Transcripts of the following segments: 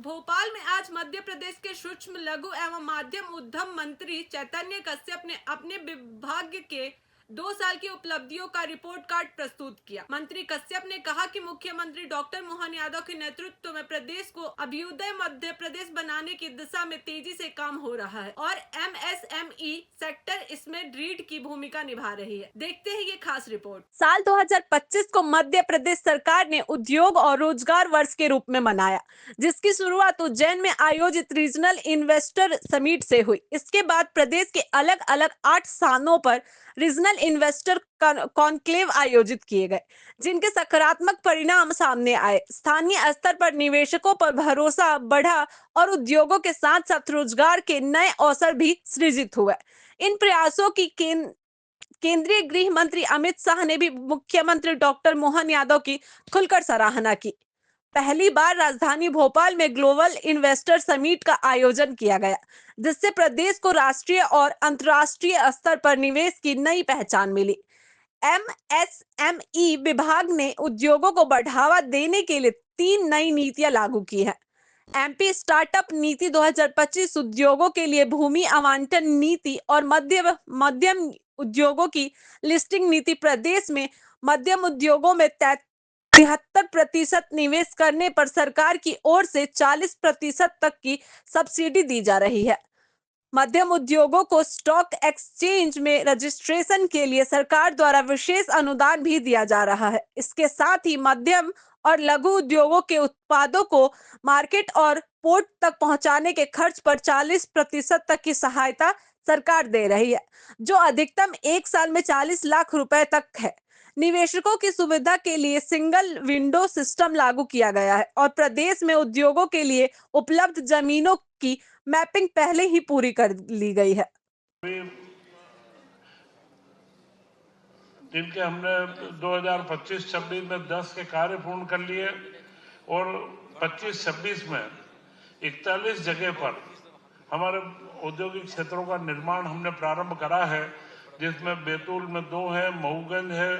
भोपाल में आज मध्य प्रदेश के सूक्ष्म लघु एवं माध्यम उद्यम मंत्री चैतन्य कश्यप ने अपने विभाग के 2 साल की उपलब्धियों का रिपोर्ट कार्ड प्रस्तुत किया। मंत्री कश्यप ने कहा कि मुख्यमंत्री डॉक्टर मोहन यादव के नेतृत्व में प्रदेश को अभ्युदय मध्य प्रदेश बनाने की दिशा में तेजी से काम हो रहा है और MSME सेक्टर इसमें रीढ़ की भूमिका निभा रही है। देखते हैं ये खास रिपोर्ट। साल 2025 को मध्य प्रदेश सरकार ने उद्योग और रोजगार वर्ष के रूप में मनाया, जिसकी शुरुआत उज्जैन में आयोजित रीजनल इन्वेस्टर समिट से हुई। इसके बाद प्रदेश के अलग अलग 8 स्थानों पर रीजनल इन्वेस्टर कॉन्क्लेव आयोजित किए गए, जिनके सकारात्मक परिणाम सामने आए। स्थानीय स्तर पर निवेशकों पर भरोसा बढ़ा और उद्योगों के साथ साथ रोजगार के नए अवसर भी सृजित हुए। इन प्रयासों की केंद्रीय गृह मंत्री अमित शाह ने भी मुख्यमंत्री डॉक्टर मोहन यादव की खुलकर सराहना की। पहली बार राजधानी भोपाल में ग्लोबल इन्वेस्टर समिट का आयोजन किया गया, जिससे प्रदेश को राष्ट्रीय और अंतर्राष्ट्रीय स्तर पर निवेश की नई पहचान मिली। MSME विभाग ने उद्योगों को बढ़ावा देने के लिए 3 नई नीतियां लागू की हैं। MP स्टार्टअप नीति 2025 उद्योगों के लिए भूमि आवंटन नीति और मध्यम उद्योगों की लिस्टिंग नीति। प्रदेश में मध्यम उद्योगों में 73% निवेश करने पर सरकार की ओर से 40% तक की सब्सिडी दी जा रही है। मध्यम उद्योगों को स्टॉक एक्सचेंज में रजिस्ट्रेशन के लिए सरकार द्वारा विशेष अनुदान भी दिया जा रहा है। इसके साथ ही मध्यम और लघु उद्योगों के उत्पादों को मार्केट और पोर्ट तक पहुंचाने के खर्च पर 40% तक की सहायता सरकार दे रही है, जो अधिकतम 1 साल में 40 लाख रुपए तक है। निवेशकों की सुविधा के लिए सिंगल विंडो सिस्टम लागू किया गया है और प्रदेश में उद्योगों के लिए उपलब्ध जमीनों की मैपिंग पहले ही पूरी कर ली गई है। जिनके हमने 2025-26 में 10 के कार्य पूर्ण कर लिए और 25-26 में 41 जगह पर हमारे औद्योगिक क्षेत्रों का निर्माण हमने प्रारंभ करा है, जिसमें बैतूल में 2 है, महूगंज है,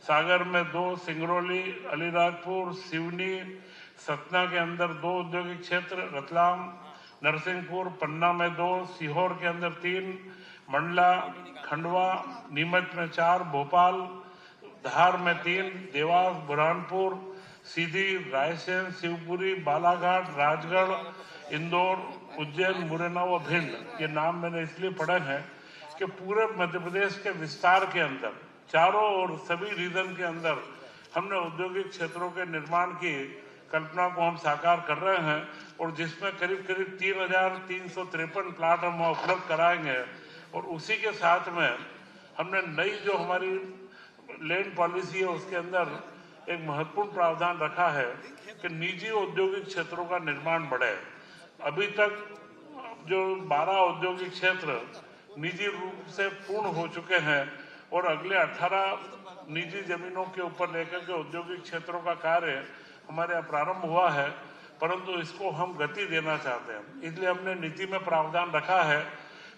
सागर में 2, सिंगरौली, अलीराजपुर, सिवनी, सतना के अंदर 2 औद्योगिक क्षेत्र, रतलाम, नरसिंहपुर, पन्ना में 2, सीहोर के अंदर 3, मंडला, खंडवा, नीमच में 4, भोपाल, धार में 3, देवास, बुरहानपुर, सीधी, रायसेन, शिवपुरी, बालाघाट, राजगढ़, इंदौर, उज्जैन, मुरैना व भिंड। ये नाम मैंने इसलिए पढ़े हैं कि पूरे मध्य प्रदेश के विस्तार के अंदर चारों और सभी रीजन के अंदर हमने औद्योगिक क्षेत्रों के निर्माण की कल्पना को हम साकार कर रहे हैं और जिसमें करीब 3,353 प्लाट हम उपलब्ध कराएंगे। और उसी के साथ में हमने नई जो हमारी लैंड पॉलिसी है उसके अंदर एक महत्वपूर्ण प्रावधान रखा है कि निजी औद्योगिक क्षेत्रों का निर्माण बढ़े। अभी तक जो 12 औद्योगिक क्षेत्र निजी रूप से पूर्ण हो चुके हैं और अगले 18 निजी जमीनों के ऊपर लेकर के औद्योगिक क्षेत्रों का कार्य हमारे यहाँ प्रारंभ हुआ है, परंतु इसको हम गति देना चाहते हैं। इसलिए हमने नीति में प्रावधान रखा है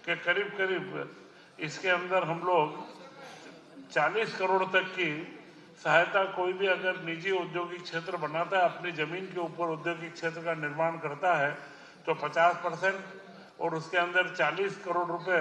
कि करीब इसके अंदर हम लोग 40 करोड़ तक की सहायता, कोई भी अगर निजी औद्योगिक क्षेत्र बनाता है, अपनी जमीन के ऊपर औद्योगिक क्षेत्र का निर्माण करता है तो 50% और उसके अंदर 40 करोड़ रुपए